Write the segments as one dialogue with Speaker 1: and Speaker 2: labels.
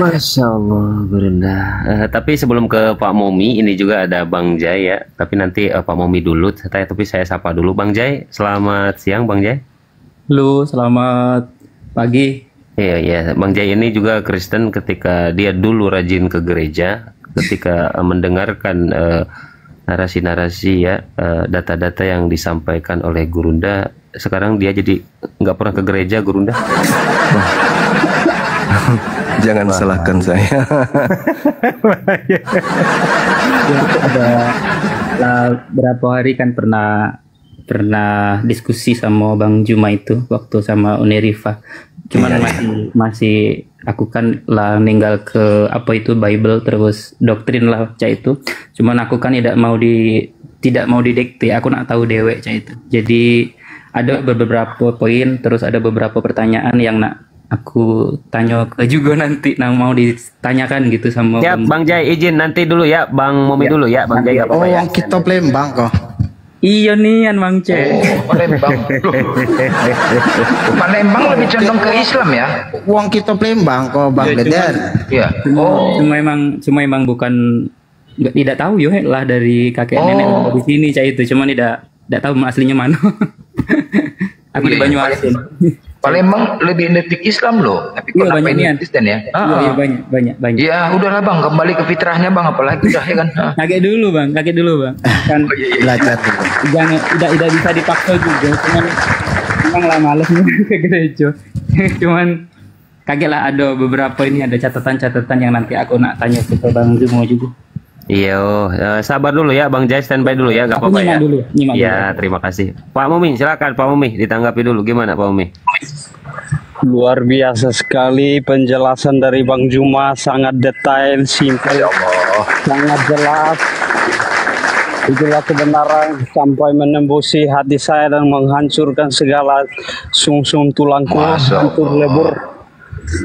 Speaker 1: Masya Allah, Gurunda. Tapi sebelum ke Pak Momi, ini juga ada Bang Jai ya. Tapi nanti Pak Momi dulu. Tapi saya sapa dulu Bang Jai. Selamat siang Bang Jai.
Speaker 2: Halo, selamat pagi.
Speaker 1: Iya, iya. Bang Jai ini juga Kristen ketika dia dulu rajin ke gereja. Ketika mendengarkan narasi-narasi ya, data-data yang disampaikan oleh Gurunda. Sekarang dia jadi nggak pernah ke gereja, Gurunda.
Speaker 3: Jangan salahkan saya.
Speaker 2: Ada berapa hari kan pernah diskusi sama Bang Juma itu waktu sama Unerifa. Cuman masih aku kan lah ninggal ke apa itu Bible terus doktrin lah cak itu. Cuman aku kan tidak mau didikte. Aku nak tahu dewek cak itu. Jadi ada beberapa poin terus ada beberapa pertanyaan yang nak aku tanya ke juga nanti mau ditanyakan gitu sama
Speaker 1: ya Bang Jai izin nanti dulu ya Bang Momi dulu ya Bang Jai.
Speaker 4: Oh yang kita Palembang kok.
Speaker 2: Iya nih Bang Ce.
Speaker 5: Palembang. Palembang lebih condong ke Islam ya.
Speaker 4: Uang kita Palembang kok Bang Deden.
Speaker 5: Iya.
Speaker 2: Cuma emang bukan tidak tahu yo lah dari kakek nenek di sini cah itu. Cuma tidak tahu aslinya mana. Aku di Banyuasin.
Speaker 5: Palembang lebih identik Islam loh, tapi
Speaker 2: iya,
Speaker 5: kenapa ini Kristen ya?
Speaker 2: Iya banyak.
Speaker 5: Ya udahlah Bang, kembali ke fitrahnya Bang, apalagi udah ya kan.
Speaker 2: Kakek dulu Bang. Kan
Speaker 4: Belajar dulu.
Speaker 2: Jangan tidak bisa dipaksa juga, cuman memang lah males ke gereja. Cuman kakek lah ada beberapa ini ada catatan-catatan yang nanti aku nak tanya ke Bang Zumo juga.
Speaker 1: Iya, sabar dulu ya Bang Jai, standby dulu ya, nggak apa-apa ya.
Speaker 2: Nyimak
Speaker 1: Ya,
Speaker 2: dulu.
Speaker 1: terima kasih. Pak Momi, silakan Pak Momi, ditanggapi dulu gimana Pak Momi?
Speaker 6: Luar biasa sekali penjelasan dari Bang Juma, sangat detail, simpel, sangat jelas. Itulah kebenaran sampai menembusi hati saya dan menghancurkan segala sung-sung tulangku, hancur lebur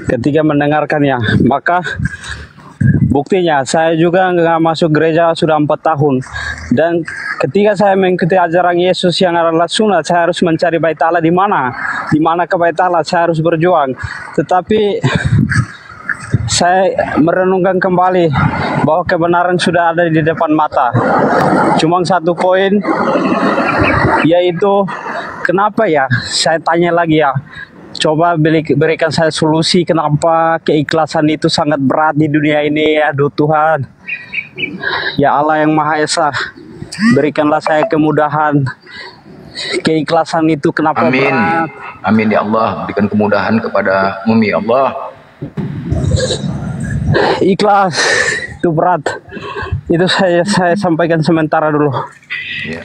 Speaker 6: ketika mendengarkannya. Maka buktinya saya juga nggak masuk gereja sudah 4 tahun, dan ketika saya mengikuti ajaran Yesus yang adalah sunat, saya harus mencari bait Allah di mana ke bait Allah, saya harus berjuang. Tetapi saya merenungkan kembali bahwa kebenaran sudah ada di depan mata. Cuma satu poin, yaitu kenapa ya, saya tanya lagi ya, coba berikan saya solusi kenapa keikhlasan itu sangat berat di dunia ini. Aduh Tuhan, ya Allah yang Maha Esa, berikanlah saya kemudahan. Keikhlasan itu kenapa berat?
Speaker 5: Amin ya Allah, berikan kemudahan kepada Mumi Allah.
Speaker 6: Ikhlas itu berat. Itu saya sampaikan sementara dulu.
Speaker 5: Ya.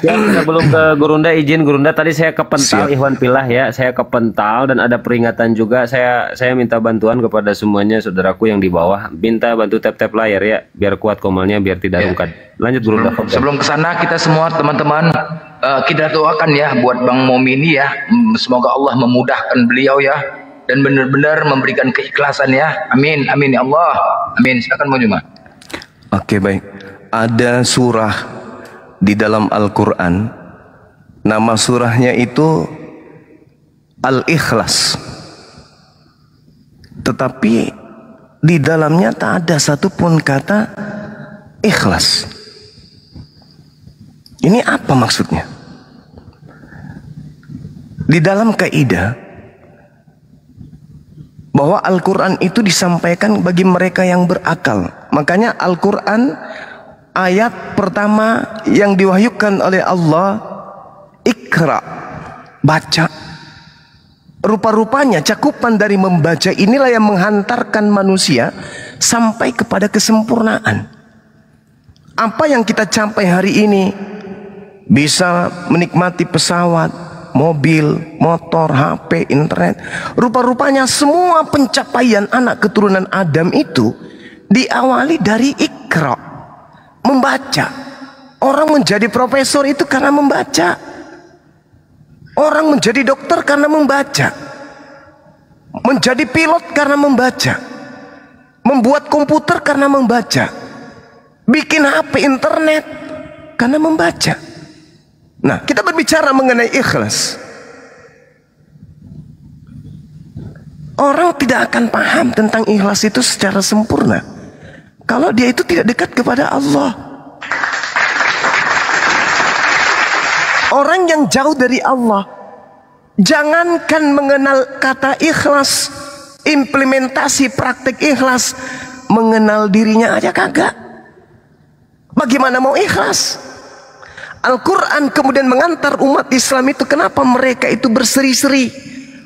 Speaker 1: Ya, sebelum ke Gurunda, izin Gurunda, tadi saya kepental Ikhwan Pilah ya, saya kepental dan ada peringatan juga. Saya minta bantuan kepada semuanya saudaraku yang di bawah, minta bantu tap layar ya, biar kuat komalnya, biar tidak rungkat. Lanjut Gurunda.
Speaker 5: Sebelum ke sana kita semua teman-teman kita doakan ya buat Bang Momi ini ya, semoga Allah memudahkan beliau ya dan benar-benar memberikan keikhlasan ya. Amin, amin ya Allah. Amin. Silakan Bang Juma.
Speaker 3: Oke, baik. Ada surah di dalam Al-Quran, nama surahnya itu Al-Ikhlas, tetapi di dalamnya tak ada satupun kata ikhlas. Ini apa maksudnya? Di dalam kaidah bahwa Al-Quran itu disampaikan bagi mereka yang berakal. Makanya Al-Quran ayat pertama yang diwahyukan oleh Allah, Iqra, baca. Rupa-rupanya cakupan dari membaca inilah yang menghantarkan manusia sampai kepada kesempurnaan. Apa yang kita capai hari ini, bisa menikmati pesawat, mobil, motor, HP, internet. Rupa-rupanya semua pencapaian anak keturunan Adam itu diawali dari Iqra, membaca. Orang menjadi profesor itu karena membaca. Orang menjadi dokter karena membaca. Menjadi pilot karena membaca. Membuat komputer karena membaca. Bikin HP internet karena membaca. Nah, kita berbicara mengenai ikhlas. Orang tidak akan paham tentang ikhlas itu secara sempurna kalau dia itu tidak dekat kepada Allah. Orang yang jauh dari Allah, jangankan mengenal kata ikhlas, implementasi praktek ikhlas, mengenal dirinya aja kagak. Bagaimana mau ikhlas? Al-Quran kemudian mengantar umat Islam itu, kenapa mereka itu berseri-seri,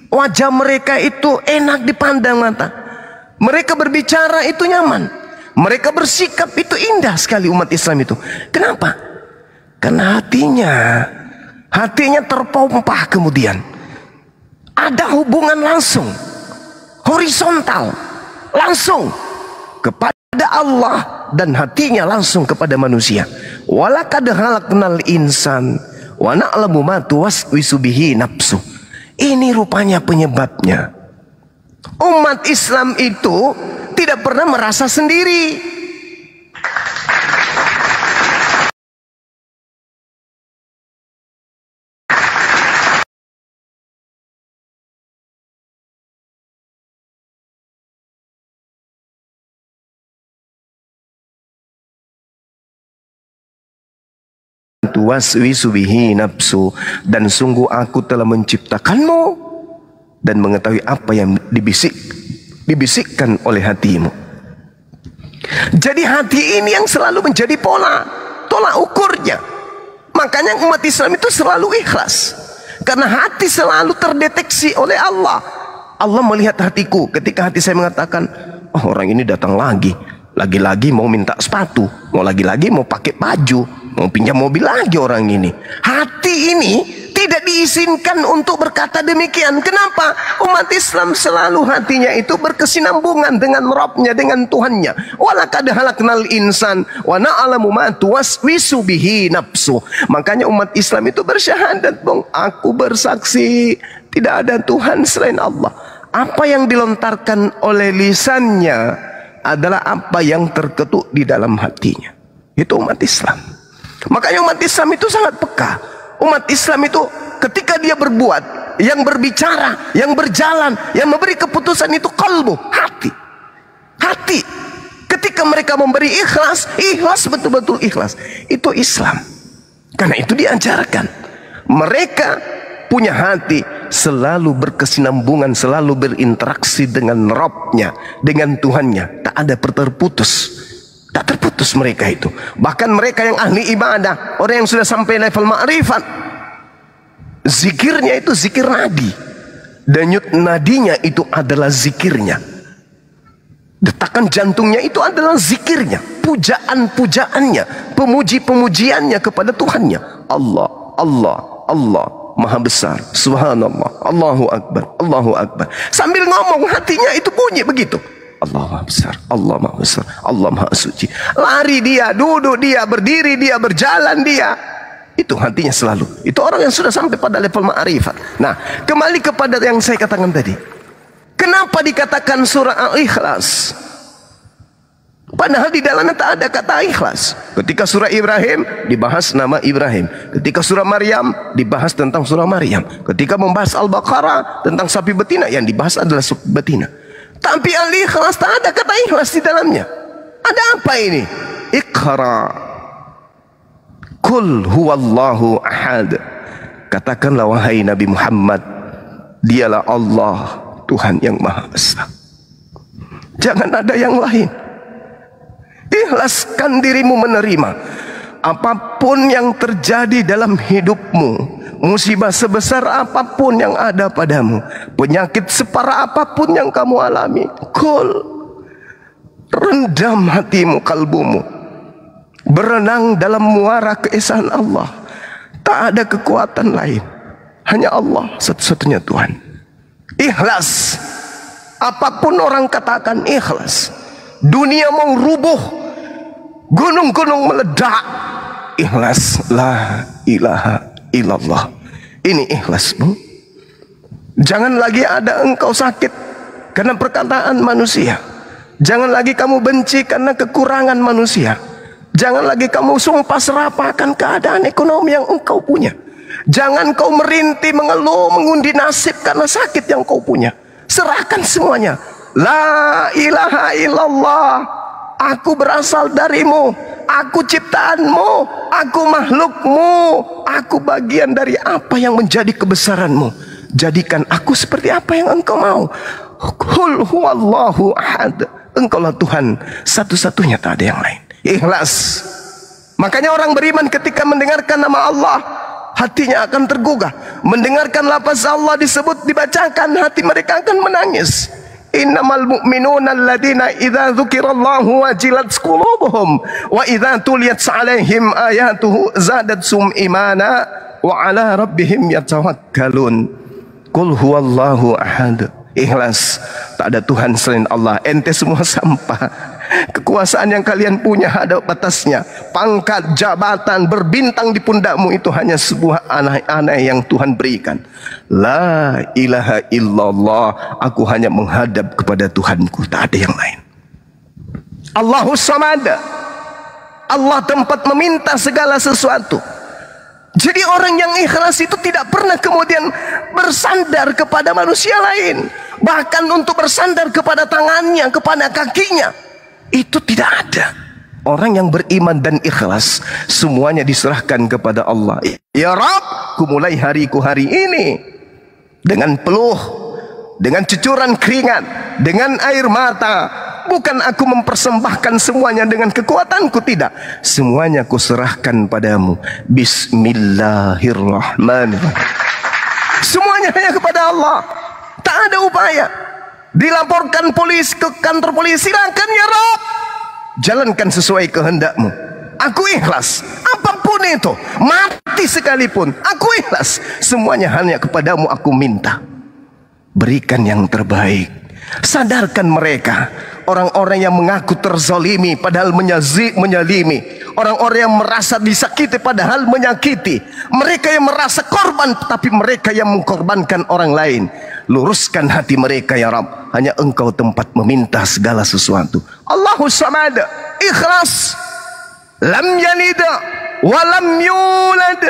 Speaker 3: wajah mereka itu enak dipandang mata, mereka berbicara itu nyaman, mereka bersikap itu indah sekali umat Islam itu. Kenapa? Karena hatinya terpompah, kemudian ada hubungan langsung, horizontal, langsung kepada Allah, dan hatinya langsung kepada manusia. Walaqad khalaqnal insan wa na'lamu ma tuwaswisu bihi nafsu. Ini rupanya penyebabnya. Umat Islam itu tidak pernah merasa sendiri. Tuwaswisu bihi nafsu, dan sungguh aku telah menciptakanmu dan mengetahui apa yang dibisikkan oleh hatimu. Jadi hati ini yang selalu menjadi tolak ukurnya. Makanya umat Islam itu selalu ikhlas, karena hati selalu terdeteksi oleh Allah. Allah melihat hatiku. Ketika hati saya mengatakan, oh, orang ini datang lagi-lagi mau minta sepatu, lagi-lagi mau pakai baju, mau pinjam mobil lagi orang ini. Hati ini tidak diizinkan untuk berkata demikian. Kenapa? Umat Islam selalu hatinya itu berkesinambungan dengan Rabbnya, dengan Tuhannya. Walaqad khalaqnal insan wa na'lamu ma tuwaswisu bihi nafsu. Makanya umat Islam itu bersyahadat, Bang, aku bersaksi tidak ada Tuhan selain Allah. Apa yang dilontarkan oleh lisannya adalah apa yang terketuk di dalam hatinya. Itu umat Islam. Makanya umat Islam itu sangat peka. Umat Islam itu ketika dia berbuat, yang berbicara, yang berjalan, yang memberi keputusan itu kalbu, hati. Ketika mereka memberi ikhlas betul-betul ikhlas. Itu Islam. Karena itu diajarkan. Mereka punya hati selalu berkesinambungan, selalu berinteraksi dengan Rabbnya, dengan Tuhannya. Tak ada terputus. Tak terputus mereka itu. Bahkan mereka yang ahli ibadah, orang yang sudah sampai level ma'rifat, zikirnya itu zikir nadi. Denyut nadinya itu adalah zikirnya. Detakan jantungnya itu adalah zikirnya. Pujaan-pujaannya, pemuji-pemujiannya kepada Tuhannya. Allah, Allah, Allah Maha besar, subhanallah, Allahu Akbar, Allahu Akbar. Sambil ngomong hatinya itu bunyi begitu. Allah Maha besar, Allah Maha besar, Allah Maha suci. Lari dia, duduk dia, berdiri dia, berjalan dia. Itu hatinya selalu. Itu orang yang sudah sampai pada level ma'rifat. Nah, kembali kepada yang saya katakan tadi. Kenapa dikatakan surah Al-Ikhlas? Padahal di dalamnya tak ada kata ikhlas. Ketika surah Ibrahim dibahas nama Ibrahim. Ketika surah Maryam dibahas tentang surah Maryam. Ketika membahas Al-Baqarah tentang sapi betina, yang dibahas adalah sapi betina. Tapi Al-Ikhlas tak ada kata ikhlas di dalamnya. Ada apa ini? Iqra. Qul huwallahu ahad. Katakanlah wahai Nabi Muhammad, dialah Allah, Tuhan yang Maha Esa. Jangan ada yang lain. Ikhlaskan dirimu menerima apapun yang terjadi dalam hidupmu. Musibah sebesar apapun yang ada padamu, penyakit separah apapun yang kamu alami, Qul, rendam hatimu, kalbumu, berenang dalam muara keesaan Allah. Tak ada kekuatan lain, hanya Allah satu-satunya Tuhan. Ikhlas. Apapun orang katakan ikhlas. Dunia mau rubuh, gunung-gunung meledak, ikhlas, la ilaha illallah. Ini ikhlas, Bu. Jangan lagi ada engkau sakit karena perkataan manusia. Jangan lagi kamu benci karena kekurangan manusia. Jangan lagi kamu sumpah serapahkan keadaan ekonomi yang engkau punya. Jangan kau merintih, mengeluh, mengundi nasib karena sakit yang kau punya. Serahkan semuanya. La ilaha illallah. Aku berasal darimu. Aku ciptaanmu. Aku makhlukmu. Aku bagian dari apa yang menjadi kebesaranmu. Jadikan aku seperti apa yang engkau mau. Qul huwallahu ahad. Engkaulah Tuhan satu-satunya, tak ada yang lain. Ikhlas. Makanya orang beriman ketika mendengarkan nama Allah, hatinya akan tergugah. Mendengarkan lafaz Allah disebut, dibacakan, hati mereka akan menangis. Innamal mu'minuna alladhina idza dzukirallahu wajilat qulubuhum wa idza tuliyat 'alaihim ayatuhu zadatsum imana wa 'ala rabbihim yatawakkalun. Qul huwallahu ahad. Ikhlas. Tak ada Tuhan selain Allah. Ente semua sampah. Kekuasaan yang kalian punya ada batasnya. Pangkat, jabatan, berbintang di pundakmu itu hanya sebuah aneh-aneh yang Tuhan berikan. La ilaha illallah. Aku hanya menghadap kepada Tuhanku, tak ada yang lain. Allahus Samad. Allah tempat meminta segala sesuatu. Jadi orang yang ikhlas itu tidak pernah kemudian bersandar kepada manusia lain. Bahkan untuk bersandar kepada tangannya, kepada kakinya, itu tidak ada. Orang yang beriman dan ikhlas, semuanya diserahkan kepada Allah. Ya Rabb, ku mulai hariku hari ini dengan peluh, dengan cucuran keringat, dengan air mata. Bukan aku mempersembahkan semuanya dengan kekuatanku, tidak. Semuanya ku serahkan padamu. Bismillahirrahmanirrahim. Semuanya hanya kepada Allah. Tak ada upaya. Dilaporkan polisi ke kantor polisi, silakan ya Rabb. Jalankan sesuai kehendakmu. Aku ikhlas. Apapun itu, mati sekalipun, aku ikhlas. Semuanya hanya kepadamu aku minta. Berikan yang terbaik. Sadarkan mereka, orang-orang yang mengaku terzalimi padahal menyalimi, orang-orang yang merasa disakiti padahal menyakiti, mereka yang merasa korban tapi mereka yang mengkorbankan orang lain. Luruskan hati mereka ya Rabb. Hanya Engkau tempat meminta segala sesuatu. Allahus Samad. Ikhlas. Lam yalid wa lam yulad.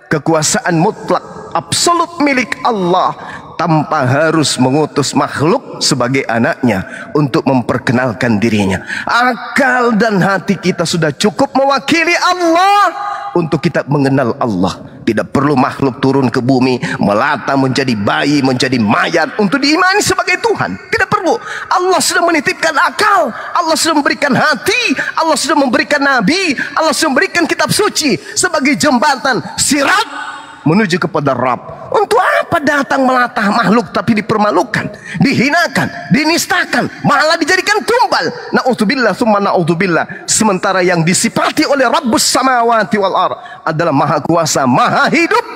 Speaker 3: Kekuasaan mutlak absolut milik Allah, tanpa harus mengutus makhluk sebagai anaknya untuk memperkenalkan dirinya. Akal dan hati kita sudah cukup mewakili Allah untuk kita mengenal Allah. Tidak perlu makhluk turun ke bumi, melata menjadi bayi, menjadi mayat untuk diimani sebagai Tuhan. Tidak perlu. Allah sudah menitipkan akal, Allah sudah memberikan hati, Allah sudah memberikan nabi, Allah sudah memberikan kitab suci sebagai jembatan sirat menuju kepada Rabb. Untuk apa datang melatah makhluk tapi dipermalukan, dihinakan, dinistakan, malah dijadikan tumbal? Na'udzubillah summa na'udzubillah. Sementara yang disifati oleh Rabbus samawati wal ardh adalah maha kuasa, maha hidup.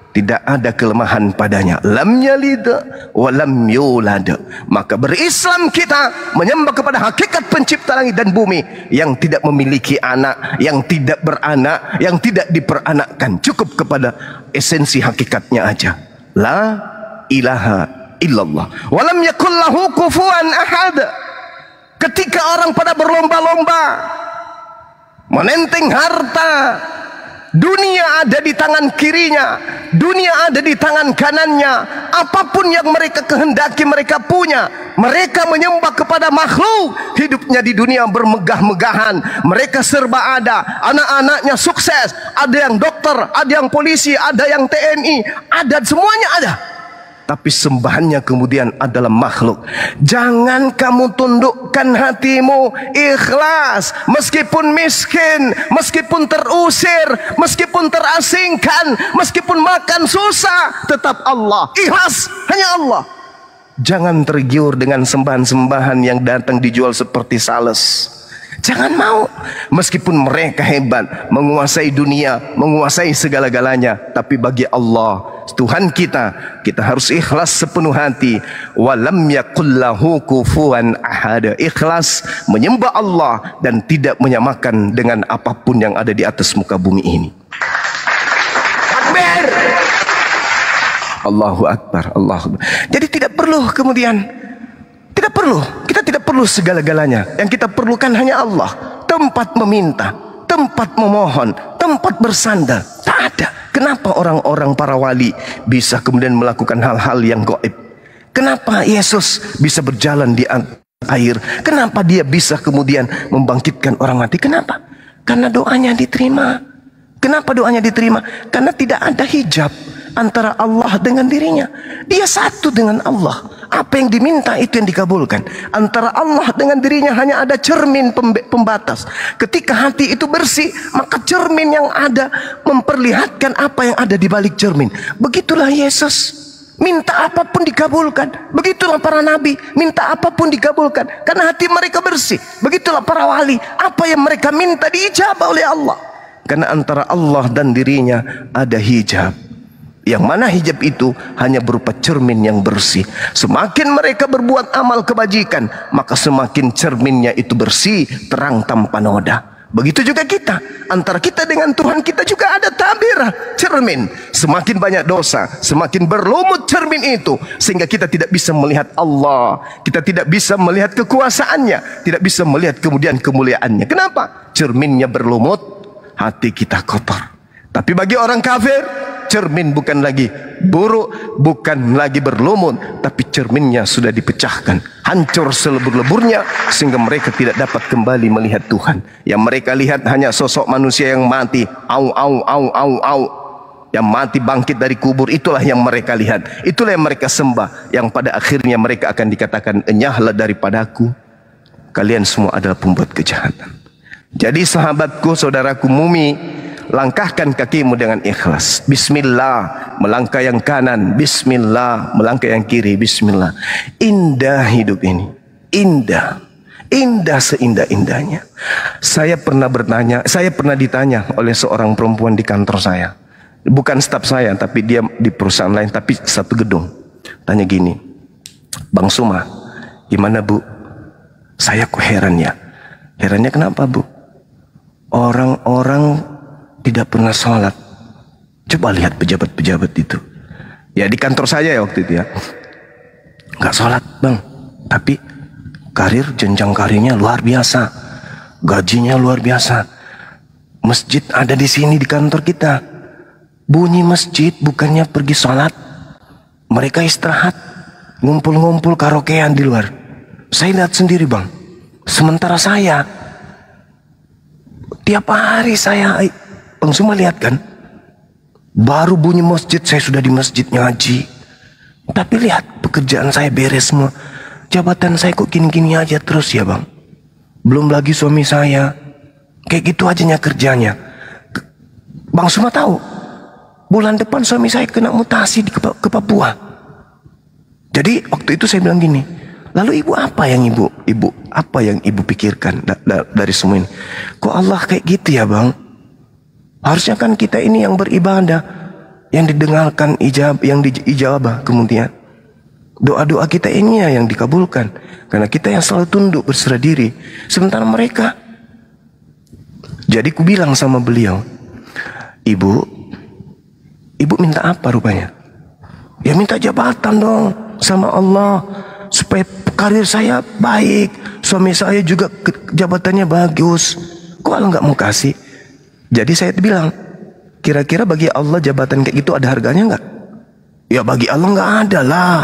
Speaker 3: Tidak ada kelemahan padanya. Lam yalid wa lam yulad. Maka berislam kita menyembah kepada hakikat pencipta langit dan bumi yang tidak memiliki anak, yang tidak beranak, yang tidak diperanakkan. Cukup kepada esensi hakikatnya aja. La ilaha illallah. Wa lam yakul lahu kufuwan ahad. Ketika orang pada berlomba-lomba menenteng harta, dunia ada di tangan kirinya, dunia ada di tangan kanannya. Apapun yang mereka kehendaki mereka punya. Mereka menyembah kepada makhluk. Hidupnya di dunia bermegah-megahan. Mereka serba ada. Anak-anaknya sukses. Ada yang dokter, ada yang polisi, ada yang TNI, ada, semuanya ada. Tapi sembahannya kemudian adalah makhluk. Jangan kamu tundukkan hatimu, ikhlas. Meskipun miskin, meskipun terusir, meskipun terasingkan, meskipun makan susah, tetap Allah. Ikhlas, hanya Allah. Jangan tergiur dengan sembahan-sembahan yang datang dijual seperti sales. Jangan mau. Meskipun mereka hebat, menguasai dunia, menguasai segala-galanya, tapi bagi Allah, Tuhan kita, kita harus ikhlas sepenuh hati. Walam yakul lahu kufuwan ahad. Ikhlas menyembah Allah dan tidak menyamakan dengan apapun yang ada di atas muka bumi ini. Akbar. Allahu Akbar, Allahu Akbar. Jadi tidak perlu kemudian, tidak perlu, kita tidak perlu segala-galanya. Yang kita perlukan hanya Allah. Tempat meminta, tempat memohon, tempat bersandar. Tak ada. Kenapa orang-orang para wali bisa kemudian melakukan hal-hal yang gaib? Kenapa Yesus bisa berjalan di air? Kenapa dia bisa kemudian membangkitkan orang mati? Kenapa? Karena doanya diterima. Kenapa doanya diterima? Karena tidak ada hijab antara Allah dengan dirinya. Dia satu dengan Allah. Apa yang diminta itu yang dikabulkan. Antara Allah dengan dirinya hanya ada cermin pembatas. Ketika hati itu bersih, maka cermin yang ada memperlihatkan apa yang ada di balik cermin. Begitulah Yesus. Minta apapun dikabulkan. Begitulah para nabi, minta apapun dikabulkan karena hati mereka bersih. Begitulah para wali, apa yang mereka minta diijabah oleh Allah. Karena antara Allah dan dirinya ada hijab. Yang mana hijab itu hanya berupa cermin yang bersih. Semakin mereka berbuat amal kebajikan, maka semakin cerminnya itu bersih, terang tanpa noda. Begitu juga kita. Antara kita dengan Tuhan kita juga ada tabir, cermin. Semakin banyak dosa, semakin berlumut cermin itu, sehingga kita tidak bisa melihat Allah. Kita tidak bisa melihat kekuasaannya, tidak bisa melihat kemudian kemuliaannya. Kenapa? Cerminnya berlumut, hati kita kotor. Tapi bagi orang kafir, cermin bukan lagi buruk, bukan lagi berlumut, tapi cerminnya sudah dipecahkan, hancur selebur-leburnya, sehingga mereka tidak dapat kembali melihat Tuhan. Yang mereka lihat hanya sosok manusia yang mati, yang mati bangkit dari kubur. Itulah yang mereka lihat, itulah yang mereka sembah, yang pada akhirnya mereka akan dikatakan, enyahlah daripadaku, kalian semua adalah pembuat kejahatan. Jadi sahabatku, saudaraku mumi, langkahkan kakimu dengan ikhlas. Bismillah, melangkah yang kanan. Bismillah, melangkah yang kiri. Bismillah. Indah hidup ini. Indah. Indah seindah-indahnya. Saya pernah ditanya oleh seorang perempuan di kantor saya. Bukan staf saya, tapi dia di perusahaan lain, tapi satu gedung. Tanya gini, Bang Suma, gimana Bu? Saya kok heran ya. Herannya kenapa Bu? Orang-orang tidak pernah sholat. Coba lihat pejabat-pejabat itu. Ya di kantor saya ya waktu itu ya. Nggak sholat Bang. Tapi jenjang karirnya luar biasa. Gajinya luar biasa. Masjid ada di sini di kantor kita. Bunyi masjid bukannya pergi sholat. Mereka istirahat. Ngumpul-ngumpul karaokean di luar. Saya lihat sendiri Bang. Sementara saya tiap hari Bang Suma lihat kan, baru bunyi masjid saya sudah di masjid ngaji. Tapi lihat pekerjaan saya beres semua. Jabatan saya kok gini-gini aja terus ya Bang. Belum lagi suami saya, kayak gitu aja kerjanya. Bang Suma tahu, bulan depan suami saya kena mutasi ke Papua. Jadi waktu itu saya bilang gini, lalu ibu apa yang ibu pikirkan dari semua ini? Kok Allah kayak gitu ya Bang? Harusnya kan kita ini yang beribadah, yang didengarkan yang diijabah, kemudian doa-doa kita ini ya yang dikabulkan, karena kita yang selalu tunduk berserah diri. Sementara mereka, jadi ku bilang sama beliau, ibu minta apa rupanya? Ya minta jabatan dong sama Allah, supaya karir saya baik, suami saya juga jabatannya bagus. Kok Allah nggak mau kasih? Jadi saya bilang, kira-kira bagi Allah jabatan kayak gitu ada harganya nggak? Ya bagi Allah nggak ada lah.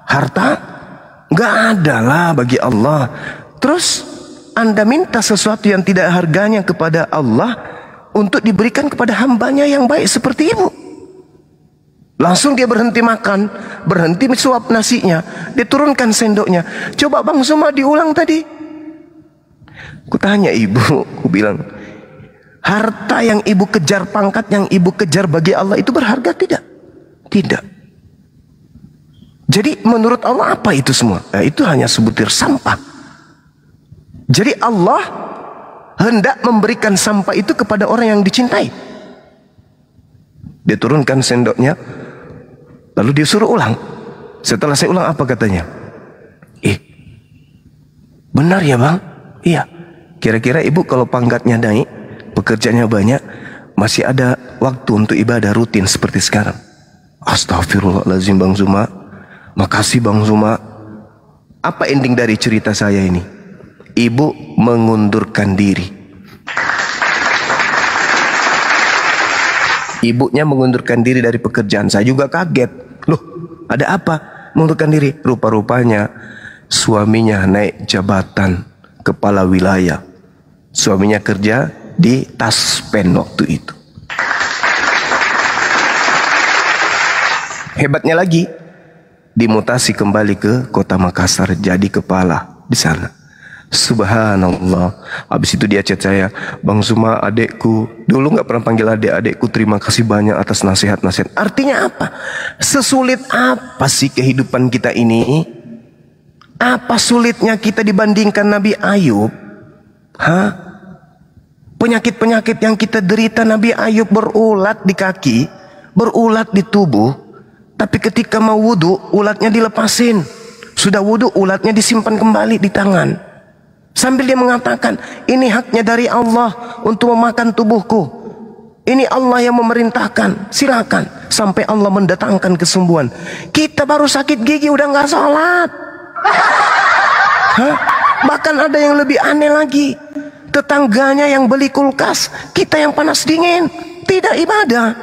Speaker 3: Harta nggak ada lah bagi Allah. Terus Anda minta sesuatu yang tidak harganya kepada Allah untuk diberikan kepada hambanya yang baik seperti ibu. Langsung dia berhenti makan, berhenti suap nasinya, dia turunkan sendoknya. Coba Bang Suma diulang tadi. Ku tanya ibu, ku bilang, harta yang ibu kejar, pangkat yang ibu kejar bagi Allah itu berharga tidak? Tidak. Jadi menurut Allah apa itu semua? Itu hanya sebutir sampah. Jadi Allah hendak memberikan sampah itu kepada orang yang dicintai. Dia turunkan sendoknya, lalu dia suruh ulang. Setelah saya ulang, apa katanya? Benar ya Bang? Iya. Kira-kira ibu kalau pangkatnya naik, pekerjaannya banyak, masih ada waktu untuk ibadah rutin seperti sekarang? Astagfirullahaladzim Bang Suma. Makasih Bang Suma. Apa ending dari cerita saya ini? Ibu mengundurkan diri. Ibunya mengundurkan diri dari pekerjaan. Saya juga kaget. Loh, ada apa? mengundurkan diri. Rupa-rupanya suaminya naik jabatan kepala wilayah. Suaminya kerja di Taspen waktu itu. Hebatnya lagi, dimutasi kembali ke kota Makassar jadi kepala di sana. Subhanallah. Habis itu dia chat saya, Bang Zuma, adekku, dulu nggak pernah panggil adekku, terima kasih banyak atas nasihat-nasihat. Artinya apa? Sesulit apa sih kehidupan kita ini? Apa sulitnya kita dibandingkan Nabi Ayub? Hah? Penyakit-penyakit yang kita derita, Nabi Ayub berulat di kaki, berulat di tubuh, tapi ketika mau wudu, ulatnya dilepasin. Sudah wudu, ulatnya disimpan kembali di tangan. Sambil dia mengatakan, ini haknya dari Allah untuk memakan tubuhku. Ini Allah yang memerintahkan, silakan. Sampai Allah mendatangkan kesembuhan. Kita baru sakit gigi udah nggak sholat. Hah? Bahkan ada yang lebih aneh lagi. Tetangganya yang beli kulkas, kita yang panas dingin, tidak ibadah.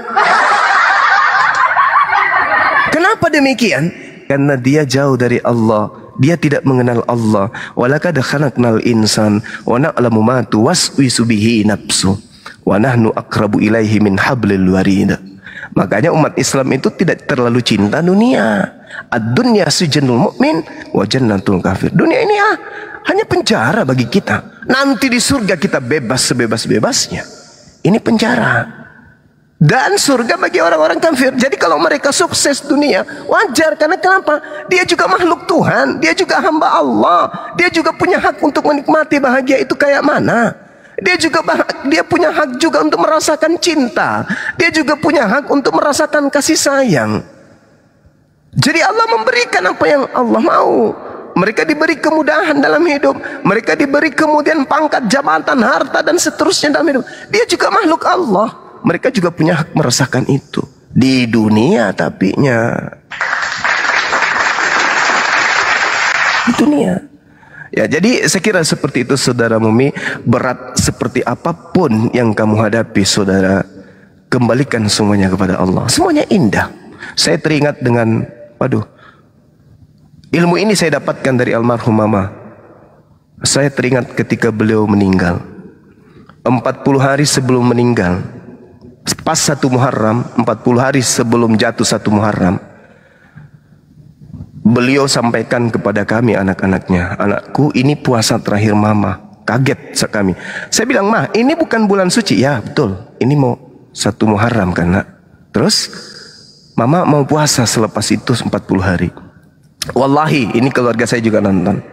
Speaker 3: Kenapa demikian? Karena dia jauh dari Allah. Dia tidak mengenal Allah. Walaqad khalaqnal insan wa na'lamu ma tuwaswisu bihi nafsu wa nahnu aqrabu ilaihi min hablil warid. Makanya umat Islam itu tidak terlalu cinta dunia. Ad-dunya sijnul mu'min wa jannatul kafir. Dunia ini hanya penjara bagi kita. Nanti di surga kita bebas sebebas-bebasnya. Ini penjara. Dan surga bagi orang-orang kafir. Jadi kalau mereka sukses dunia, wajar. Karena kenapa? Dia juga makhluk Tuhan. Dia juga hamba Allah. Dia juga punya hak untuk menikmati bahagia itu kayak mana. Dia punya hak juga untuk merasakan cinta. Dia juga punya hak untuk merasakan kasih sayang. Jadi Allah memberikan apa yang Allah mau. Mereka diberi kemudahan dalam hidup. Mereka diberi kemudian pangkat, jabatan, harta, dan seterusnya dalam hidup. Dia juga makhluk Allah. Mereka juga punya hak merasakan itu di dunia, tapinya di dunia. Ya, jadi saya kira seperti itu, saudara Mumi. Berat seperti apapun yang kamu hadapi, saudara, kembalikan semuanya kepada Allah. Semuanya indah. Saya teringat dengan, ilmu ini saya dapatkan dari almarhum mama. Saya teringat ketika beliau meninggal. 40 hari sebelum meninggal, pas 1 Muharram, 40 hari sebelum jatuh 1 Muharram, beliau sampaikan kepada kami anak-anaknya, anakku, ini puasa terakhir mama. Kaget kami. Saya bilang, Ma, ini bukan bulan suci. Ya betul, ini mau 1 Muharram kan nak. Terus mama mau puasa selepas itu 40 hari. Wallahi, ini keluarga saya juga nonton.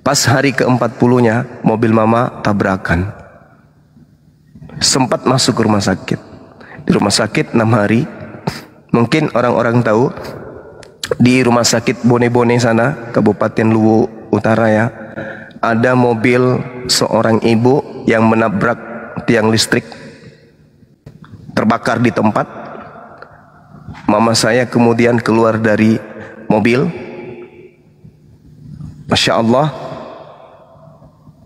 Speaker 3: Pas hari ke-40-nya, mobil mama tabrakan. Sempat masuk ke rumah sakit. Di rumah sakit 6 hari. Mungkin orang-orang tahu, di rumah sakit Bone-Bone sana, Kabupaten Luwu Utara ya, ada mobil seorang ibu yang menabrak tiang listrik, terbakar di tempat. Mama saya kemudian keluar dari mobil. Masya Allah,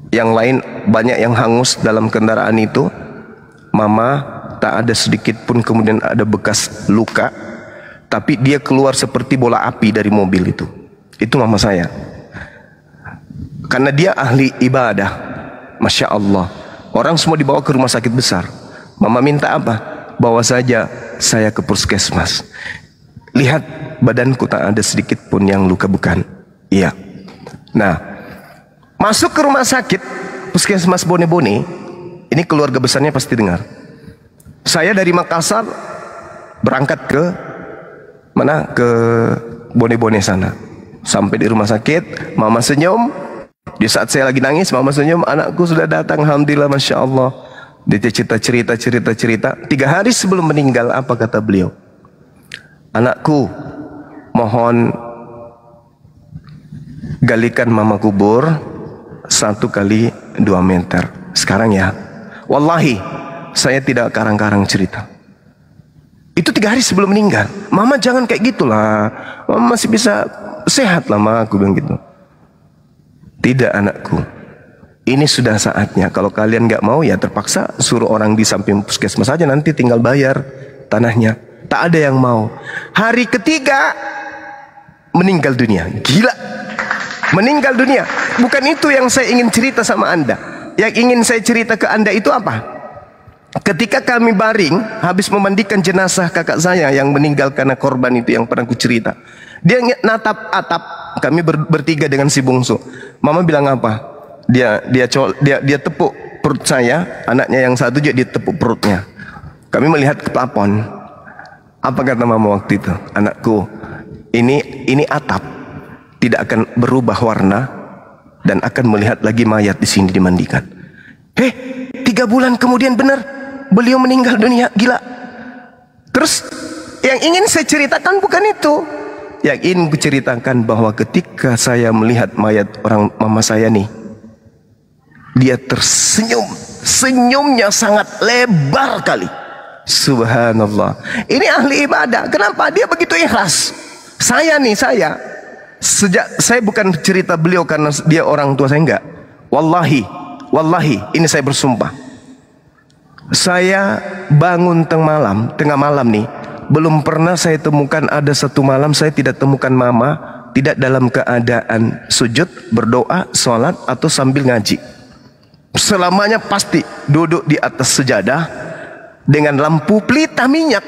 Speaker 3: yang lain banyak yang hangus dalam kendaraan itu. Mama tak ada sedikit pun kemudian ada bekas luka, tapi dia keluar seperti bola api dari mobil itu. Itu mama saya. Karena dia ahli ibadah. Masya Allah. Orang semua dibawa ke rumah sakit besar. Mama minta apa? Bawa saja saya ke puskesmas. Lihat, badanku tak ada sedikit pun yang luka, bukan? Iya. Nah, masuk ke rumah sakit puskesmas Bone-Bone. Ini keluarga besarnya pasti dengar. Saya dari Makassar berangkat ke mana? Ke Bone-Bone sana. Sampai di rumah sakit, mama senyum. Di saat saya lagi nangis, mama senyum. Anakku sudah datang, alhamdulillah, masya Allah. Dia cerita. 3 hari sebelum meninggal, apa kata beliau? Anakku, mohon galikan mama kubur 1 kali 2 meter. Sekarang ya. Wallahi, saya tidak karang-karang cerita. Itu 3 hari sebelum meninggal. Mama jangan kayak gitulah. Mama masih bisa sehat lah, Ma, aku bilang gitu. Tidak, anakku. Ini sudah saatnya. Kalau kalian nggak mau, ya terpaksa suruh orang di samping puskesmas saja, nanti tinggal bayar tanahnya. Tak ada yang mau. Hari ketiga meninggal dunia. Gila. Meninggal dunia. Bukan itu yang saya ingin cerita sama Anda. Yang ingin saya cerita ke Anda itu apa? Ketika kami baring, habis memandikan jenazah kakak saya yang meninggal karena korban itu yang pernah ku cerita. Dia natap atap, kami bertiga dengan si bungsu. Mama bilang apa? Dia tepuk perut saya, anaknya yang satu juga dia tepuk perutnya. Kami melihat ke plafon. Apa kata mama waktu itu? Anakku, ini atap tidak akan berubah warna dan akan melihat lagi mayat di sini dimandikan. 3 bulan kemudian benar beliau meninggal dunia. Gila. Terus yang ingin saya ceritakan bukan itu. Yang ingin ku ceritakan bahwa ketika saya melihat mayat orang mama saya nih, dia tersenyum. Senyumnya sangat lebar kali. Subhanallah. Ini ahli ibadah. Kenapa? Dia begitu ikhlas. Saya sejak saya bukan cerita beliau karena dia orang tua saya, enggak. Wallahi, ini saya bersumpah. Saya bangun tengah malam nih, belum pernah saya temukan ada satu malam saya tidak temukan mama tidak dalam keadaan sujud, berdoa, sholat atau sambil ngaji. Selamanya pasti duduk di atas sejadah dengan lampu pelita minyak.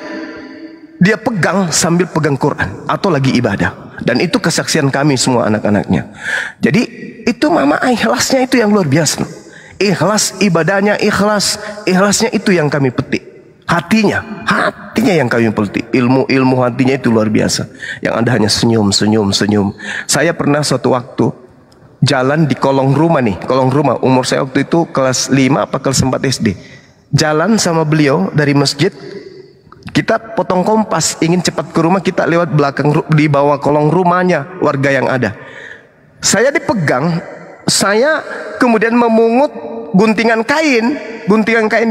Speaker 3: Dia pegang sambil pegang Quran atau lagi ibadah. Dan itu kesaksian kami semua anak-anaknya. Jadi itu mama ikhlasnya itu yang luar biasa. Ikhlas ibadahnya, ikhlasnya itu yang kami petik. Hatinya yang kami petik. Ilmu hatinya itu luar biasa. Yang ada hanya senyum. Saya pernah suatu waktu jalan di kolong rumah. Umur saya waktu itu kelas 5 apa kelas 4 SD. Jalan sama beliau dari masjid. Kita potong kompas, ingin cepat ke rumah, kita lewat belakang di bawah kolong rumahnya warga yang ada. Saya dipegang, saya kemudian memungut guntingan kain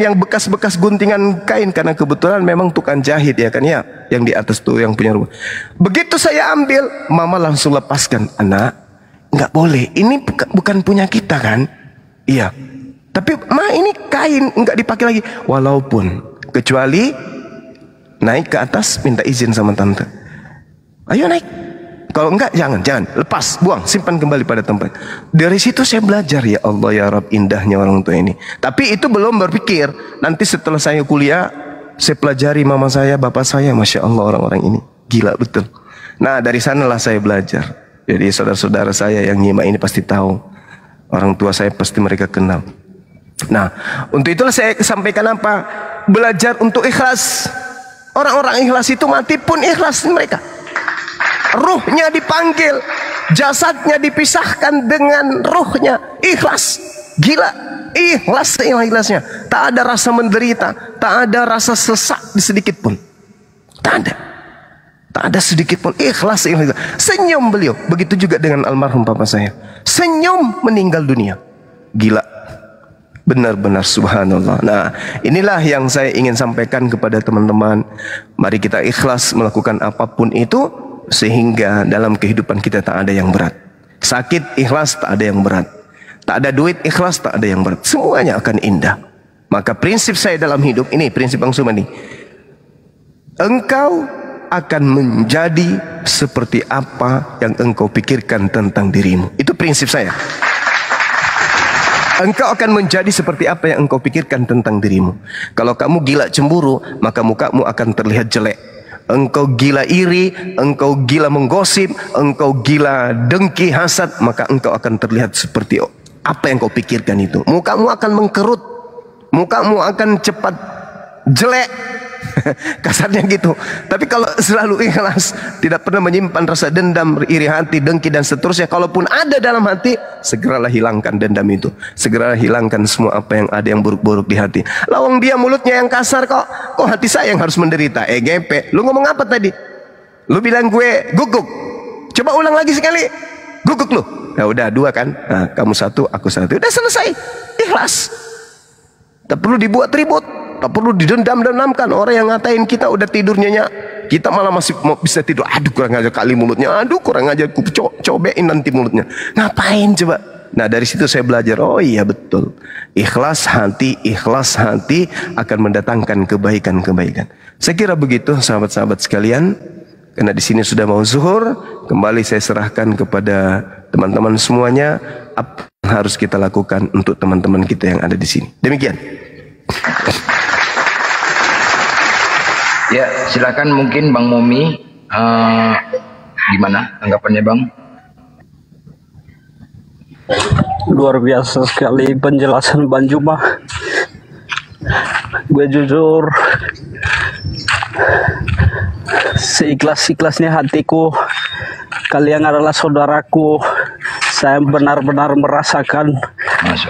Speaker 3: yang bekas-bekas guntingan kain karena kebetulan memang tukang jahit ya kan ya, yang di atas tuh yang punya rumah. Begitu saya ambil, mama langsung lepaskan. Anak, nggak boleh, ini bukan punya kita kan? Iya. Tapi ini kain nggak dipakai lagi. Walaupun kecuali naik ke atas minta izin sama tante. Ayo naik. Kalau enggak jangan, lepas, buang, simpan kembali pada tempat. Dari situ saya belajar, ya Allah ya Rabb, indahnya orang tua ini. Tapi itu belum berpikir nanti setelah saya kuliah saya pelajari mama saya, bapak saya, masya Allah orang-orang ini gila betul. Nah dari sanalah saya belajar. Jadi saudara-saudara saya yang nyimak ini pasti tahu, orang tua saya pasti mereka kenal. Nah untuk itulah saya sampaikan apa? Belajar untuk ikhlas. Orang-orang ikhlas itu mati pun ikhlas mereka. Ruhnya dipanggil, jasadnya dipisahkan dengan ruhnya. Ikhlas, gila, ikhlas seikhlas-ikhlasnya. Tak ada rasa menderita, tak ada rasa sesak sedikit pun. Tak ada sedikit pun. Ikhlas seikhlas. Senyum beliau. Begitu juga dengan almarhum papa saya. Senyum meninggal dunia. Gila. Benar-benar subhanallah. Nah inilah yang saya ingin sampaikan kepada teman-teman. Mari kita ikhlas melakukan apapun itu, sehingga dalam kehidupan kita tak ada yang berat. Sakit ikhlas tak ada yang berat. Tak ada duit ikhlas tak ada yang berat. Semuanya akan indah. Maka prinsip saya dalam hidup ini, prinsip Bang Sumani, engkau akan menjadi seperti apa yang engkau pikirkan tentang dirimu. Itu prinsip saya. Engkau akan menjadi seperti apa yang engkau pikirkan tentang dirimu. Kalau kamu gila cemburu, maka mukamu akan terlihat jelek. Engkau gila iri, engkau gila menggosip, engkau gila dengki, hasad, maka engkau akan terlihat seperti apa yang kau pikirkan itu. Mukamu akan mengkerut, mukamu akan cepat jelek. Kasarnya gitu. Tapi kalau selalu ikhlas, tidak pernah menyimpan rasa dendam, iri hati, dengki dan seterusnya, kalaupun ada dalam hati, segeralah hilangkan dendam itu. Segeralah hilangkan semua apa yang ada yang buruk-buruk di hati. Lawang dia mulutnya yang kasar, kok hati saya yang harus menderita. GP, lu ngomong apa tadi? Lu bilang gue guguk. Coba ulang lagi sekali. Guguk lu. Ya udah 2 kan? Nah, kamu 1, aku 1. Udah selesai. Ikhlas. Tak perlu dibuat ribut. Tak perlu didendam-dendamkan. Orang yang ngatain kita udah tidur nyenyak, kita malah masih mau bisa tidur. Aduh kurang ajar kali mulutnya. Aduh kurang ajar, ku cobain nanti mulutnya. Ngapain coba? Nah dari situ saya belajar. Oh iya betul. Ikhlas hati akan mendatangkan kebaikan-kebaikan. Saya kira begitu sahabat-sahabat sekalian. Karena di sini sudah mau zuhur, kembali saya serahkan kepada teman-teman semuanya apa yang harus kita lakukan untuk teman-teman kita yang ada di sini. Demikian.
Speaker 5: Ya, silakan mungkin Bang Momi, gimana tanggapannya Bang?
Speaker 6: Luar biasa sekali penjelasan Bang Juma. Gue jujur, seikhlas-ikhlasnya hatiku, kalian adalah saudaraku. Saya benar-benar merasakan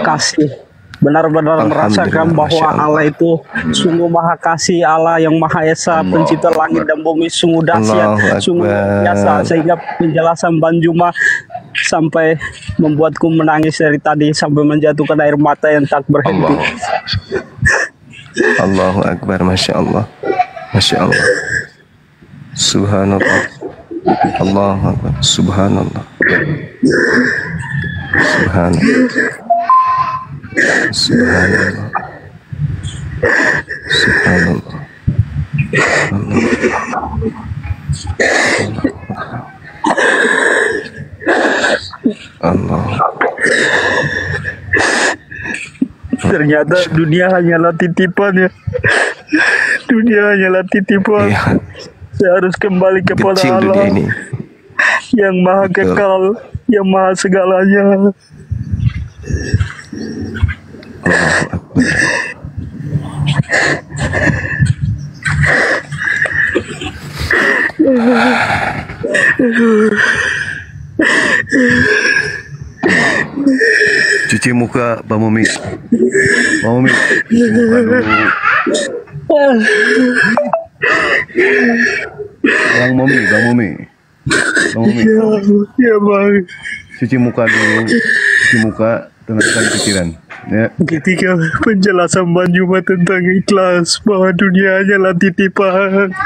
Speaker 6: kasih, benar-benar merasakan bahwa Allah itu sungguh maha kasih, Allah yang maha esa, pencipta langit dan bumi, sungguh dahsyat, sungguh biasa, sehingga penjelasan Bang Juma sampai membuatku menangis dari tadi sampai menjatuhkan air mata yang tak berhenti.
Speaker 3: Allahu Akbar, Masya Allah, Masya Allah, Subhanallah, Allahu Akbar, Subhanallah, Subhanallah, Subhanallah, Subhanallah, Allah.
Speaker 6: Ternyata dunia hanyalah titipan ya. Dunia hanyalah titipan.
Speaker 3: Iya.
Speaker 6: Saya harus kembali kepada
Speaker 3: Kecil dunia
Speaker 6: Allah
Speaker 3: ini.
Speaker 6: yang maha
Speaker 3: Betul.
Speaker 6: kekal, yang maha segalanya.
Speaker 3: Allahu Akbar.
Speaker 7: Cuci muka, Bang Mumi. Bang Mumi, cuci muka dulu. Bang Mumi, Bang Mumi. Bang Mumi,
Speaker 6: Ya Bang,
Speaker 7: cuci muka dulu. Cuci muka, tenangkan pikiran. Ya.
Speaker 6: ketika penjelasan Bang Juma tentang ikhlas bahwa dunia hanyalah titipan,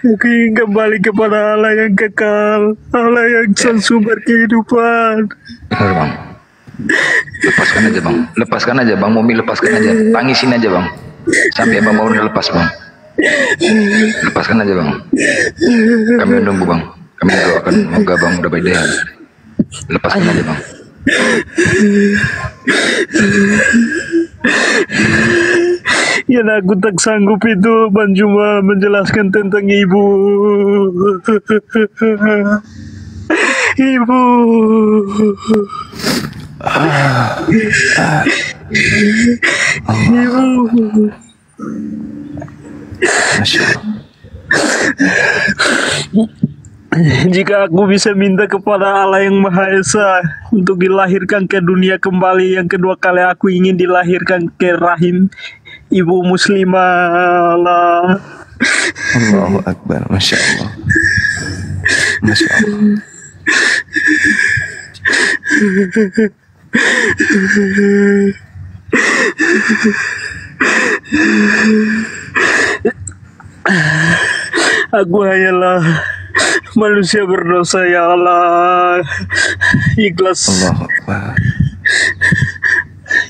Speaker 6: aku ingin kembali kepada Allah yang kekal, Allah yang sumber kehidupan.
Speaker 5: Benar Bang. Lepaskan aja Bang, lepaskan aja Bang Momi, lepaskan aja, tangisin aja Bang, sampai Bang Momi lepas Bang, lepaskan aja Bang. Kami menunggu Bang, kami doakan semoga Bang udah baik deh. Lepaskan aja Bang.
Speaker 6: Ya aku tak sanggup itu Bang Juma menjelaskan tentang ibu. Ibu. Ibu.
Speaker 3: Masya Allah.
Speaker 6: Jika aku bisa minta kepada Allah yang Maha Esa untuk dilahirkan ke dunia kembali, yang kedua kali aku ingin dilahirkan ke rahim ibu muslimah. Allah.
Speaker 3: Allahu Akbar, Masya Allah, Masya Allah.
Speaker 6: Aku hanyalah manusia berdosa ya Allah. Ikhlas
Speaker 3: Allahu Akbar.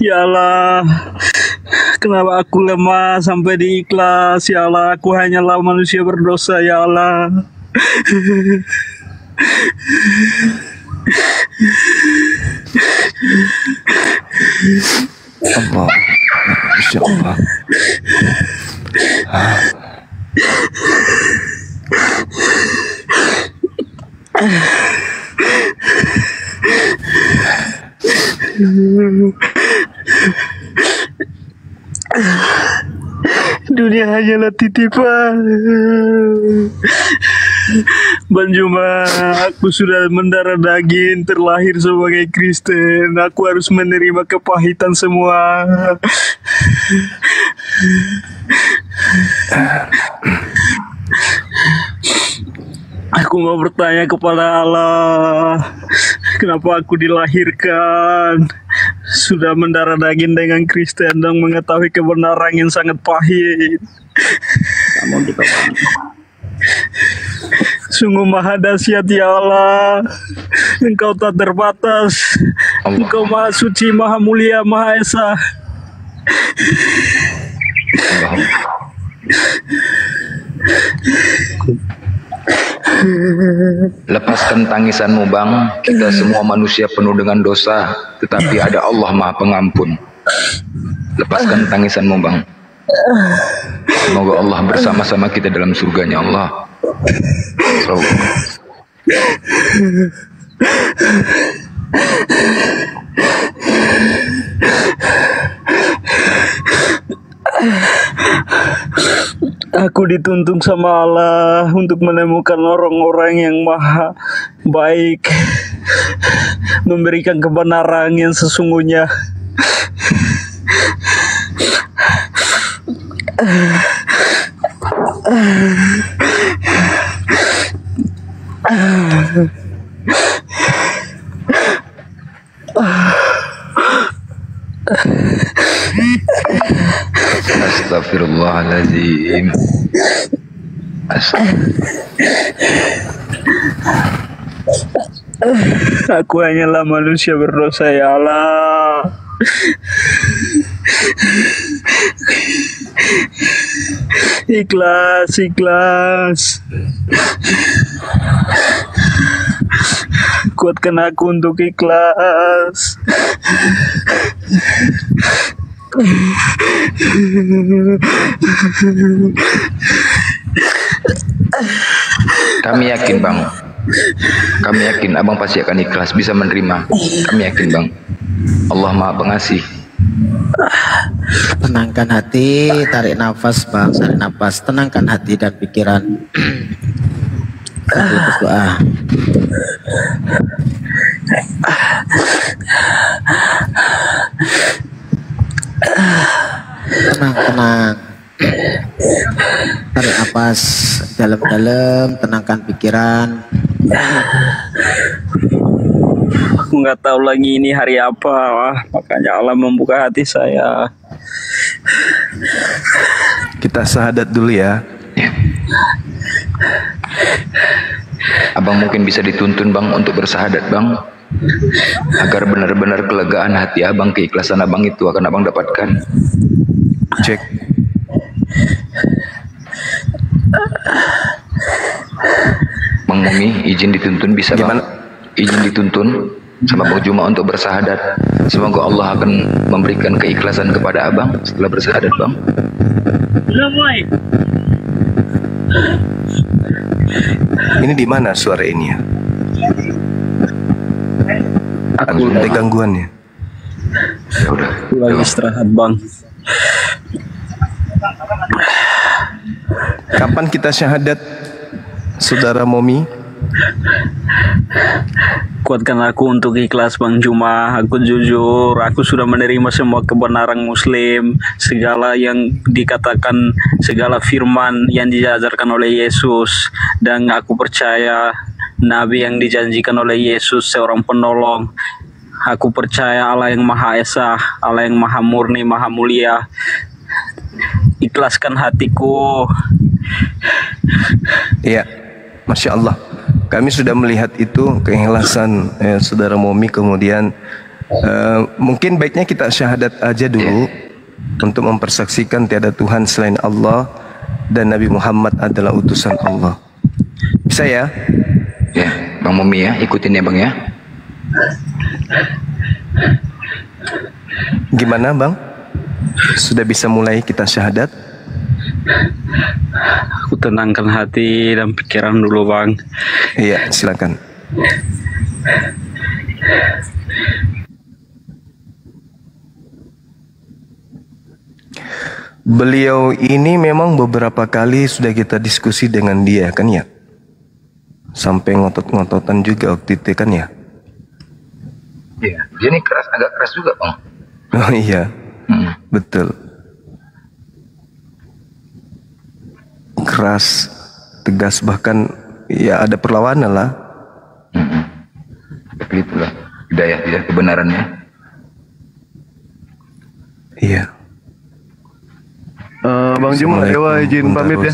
Speaker 6: ya Allah. Kenapa aku lemah sampai di ikhlas ya Allah. Aku hanyalah manusia berdosa ya Allah.
Speaker 3: Allah, Masya Allah.
Speaker 6: Dunia hanyalah titipan. Bang Juma, aku sudah mendarah daging, terlahir sebagai Kristen. Aku harus menerima kepahitan semua. Aku mau bertanya kepada Allah, kenapa aku dilahirkan sudah mendarah daging dengan Kristen dan mengetahui kebenaran yang sangat pahit. Sungguh maha dahsyat ya Allah. Engkau tak terbatas. Engkau maha suci, maha mulia, maha esa.
Speaker 5: Lepaskan tangisanmu Bang. Kita semua manusia penuh dengan dosa, tetapi ada Allah Maha Pengampun. Lepaskan tangisanmu Bang. Semoga Allah bersama-sama kita dalam surganya Allah.
Speaker 6: Aku dituntun sama Allah untuk menemukan orang-orang yang maha baik, memberikan kebenaran yang sesungguhnya.
Speaker 5: Astagfirullahaladzim.
Speaker 6: Aku hanyalah manusia berdosa ya Allah. Ikhlas, ikhlas. Kuatkan aku untuk ikhlas.
Speaker 5: Kami yakin Bang. Kami yakin Abang pasti akan ikhlas, bisa menerima. Kami yakin Bang. Allah Maha Pengasih.
Speaker 4: Tenangkan hati, tarik nafas Bang, tarik nafas, tenangkan hati dan pikiran. Kita berdoa. Tenang. Tarik nafas dalam-dalam, tenangkan pikiran.
Speaker 6: Aku nggak tahu lagi ini hari apa, makanya Allah membuka hati saya.
Speaker 3: Kita syahadat dulu ya.
Speaker 5: Abang mungkin bisa dituntun Bang untuk bersahadat Bang, agar benar-benar kelegaan hati Abang, keikhlasan Abang itu akan Abang dapatkan.
Speaker 3: Cek.
Speaker 5: Bang Mumi, izin dituntun bisa Bang? Izin dituntun sama Bang Juma untuk bersahadat. Semoga Allah akan memberikan keikhlasan kepada Abang setelah bersahadat Bang.
Speaker 3: Ini di mana suara ini ya?
Speaker 6: Aku
Speaker 3: Ada gangguannya.
Speaker 5: Ya udah.
Speaker 6: lagi istirahat Bang.
Speaker 3: Kapan kita syahadat, Saudara Momi?
Speaker 6: Kuatkan aku untuk ikhlas Bang Juma. Aku jujur, aku sudah menerima semua kebenaran Muslim, segala yang dikatakan, segala firman yang diajarkan oleh Yesus, dan aku percaya Nabi yang dijanjikan oleh Yesus seorang penolong. Aku percaya Allah yang Maha Esa, Allah yang Maha Murni, Maha Mulia. Ikhlaskan hatiku.
Speaker 3: Iya, Masya Allah. Kami sudah melihat itu keikhlasan Saudara Momi. Kemudian mungkin baiknya kita syahadat aja dulu untuk mempersaksikan tiada Tuhan selain Allah dan Nabi Muhammad adalah utusan Allah. Bisa ya?
Speaker 5: Ya, Bang Mumi ya, ikutin ya Bang ya.
Speaker 3: Gimana Bang? Sudah bisa mulai kita syahadat?
Speaker 6: Aku tenangkan hati dan pikiran dulu Bang.
Speaker 3: Iya, silakan. Beliau ini memang beberapa kali sudah kita diskusi dengan dia kan ya? Sampai ngotot-ngototan juga waktu itu kan ya?
Speaker 5: Iya, dia ini keras, agak keras juga Bang.
Speaker 3: Oh iya, betul. Keras, tegas, bahkan ya ada perlawanan lah.
Speaker 5: Tapi itulah hidayah dia, kebenarannya.
Speaker 3: Iya.
Speaker 7: Bang Juma, Dewa izin pamit ya.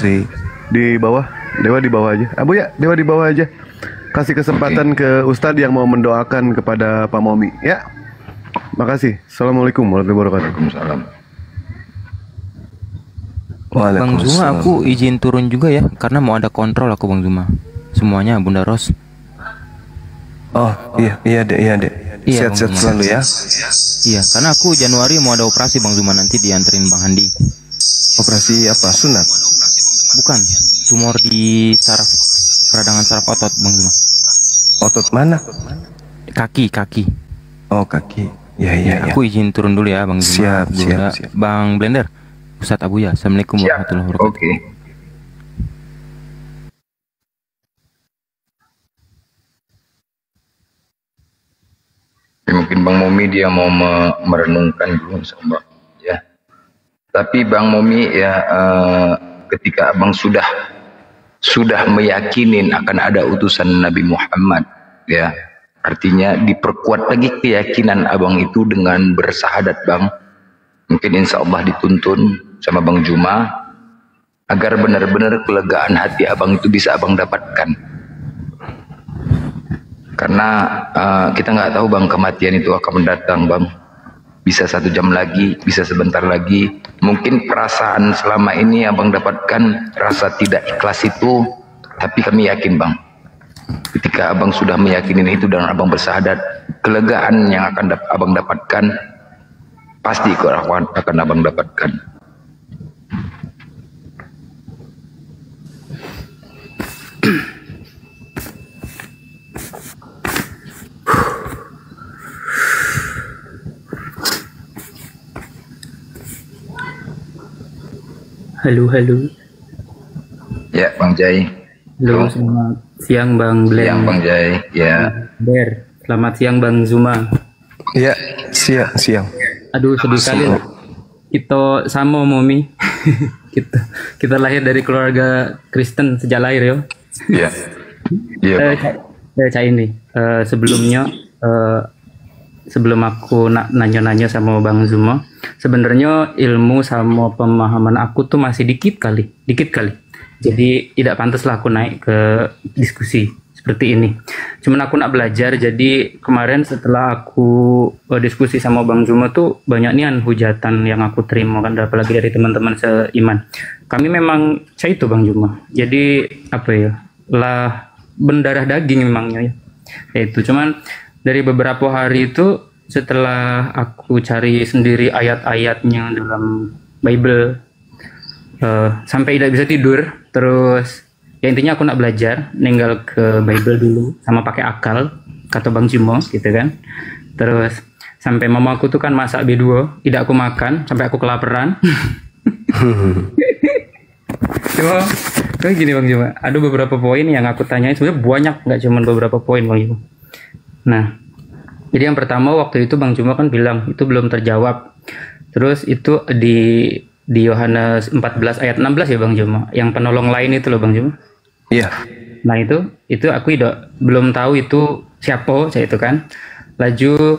Speaker 7: Di bawah, Dewa di bawah aja. Abu ya, Dewa di bawah aja. Kasih kesempatan ke Ustadz yang mau mendoakan kepada Pak Momi ya. Makasih. Assalamualaikum warahmatullahi wabarakatuh.
Speaker 5: Waalaikumsalam.
Speaker 8: Bang Juma, aku izin turun juga ya, karena mau ada kontrol aku Bang Juma. semuanya Bunda Ros.
Speaker 3: Oh iya dek.
Speaker 8: Iya,
Speaker 3: Sehat-sehat
Speaker 8: Bang Zuma.
Speaker 3: selalu ya.
Speaker 8: Iya, karena aku Januari mau ada operasi Bang Zuma, nanti dianterin Bang Handi.
Speaker 3: Operasi apa? Sunat?
Speaker 8: Bukan, tumor di saraf, peradangan saraf otot Bang Zuma.
Speaker 3: Otot mana?
Speaker 8: Kaki.
Speaker 3: Oh kaki. Iya.
Speaker 8: Aku izin turun dulu ya Bang Zuma.
Speaker 3: Siap.
Speaker 8: Bang Blender, Ustadz Abuya. Assalamualaikum warahmatullahi wabarakatuh.
Speaker 5: Oke. Mungkin Bang Momi dia mau merenungkan dulu sama ya. Tapi Bang Momi ya ketika Abang sudah meyakinin akan ada utusan Nabi Muhammad ya. Artinya diperkuat lagi keyakinan Abang itu dengan bersahadat Bang. Mungkin insya Allah dituntun sama Bang Juma agar benar-benar kelegaan hati Abang itu bisa Abang dapatkan. Karena kita nggak tahu Bang, kematian itu akan mendatang Bang. Bisa 1 jam lagi, bisa sebentar lagi. Mungkin perasaan selama ini Abang dapatkan rasa tidak ikhlas itu, tapi kami yakin Bang, ketika Abang sudah meyakini itu dan Abang bersahadat, kelegaan yang akan Abang dapatkan pasti akan Abang dapatkan.
Speaker 2: Halo.
Speaker 5: Ya Bang Jai.
Speaker 2: Halo, selamat siang Bang Blend.
Speaker 5: Siang Bang Jai. Ya.
Speaker 2: Ber, selamat siang Bang Zuma.
Speaker 3: Iya, siang.
Speaker 2: Aduh, sedih kali lah. Kita sama Momi. kita lahir dari keluarga Kristen sejak lahir ya.
Speaker 5: Iya. Iya.
Speaker 2: Cak ini sebelumnya sebelum aku nanya-nanya sama Bang Zuma, sebenarnya ilmu sama pemahaman aku tuh masih dikit kali. Jadi tidak pantas lah aku naik ke diskusi seperti ini. Cuman aku nak belajar, jadi kemarin setelah aku diskusi sama Bang Zuma tuh banyak nian hujatan yang aku terima kan, apalagi dari teman-teman seiman. Kami memang cai itu Bang Zuma. Jadi apa ya, lah berdarah daging memangnya ya. Itu cuman dari beberapa hari itu setelah aku cari sendiri ayat-ayatnya dalam Bible sampai tidak bisa tidur, terus ya intinya aku nak belajar, ninggal ke Bible dulu sama pakai akal kata Bang Jimo gitu kan. Terus sampai mama aku tuh kan masak B2, tidak aku makan sampai aku kelaparan. Cuma gini Bang Jimo, ada beberapa poin yang aku tanyain, sebenarnya banyak, nggak cuma beberapa poin Bang Jimo. Nah, jadi yang pertama waktu itu Bang Juma kan bilang itu belum terjawab. Terus itu di Yohanes 14 ayat 16 ya Bang Juma, yang penolong lain itu loh Bang Juma.
Speaker 3: Iya.
Speaker 2: Nah itu aku belum tahu itu siapa saya itu kan. Laju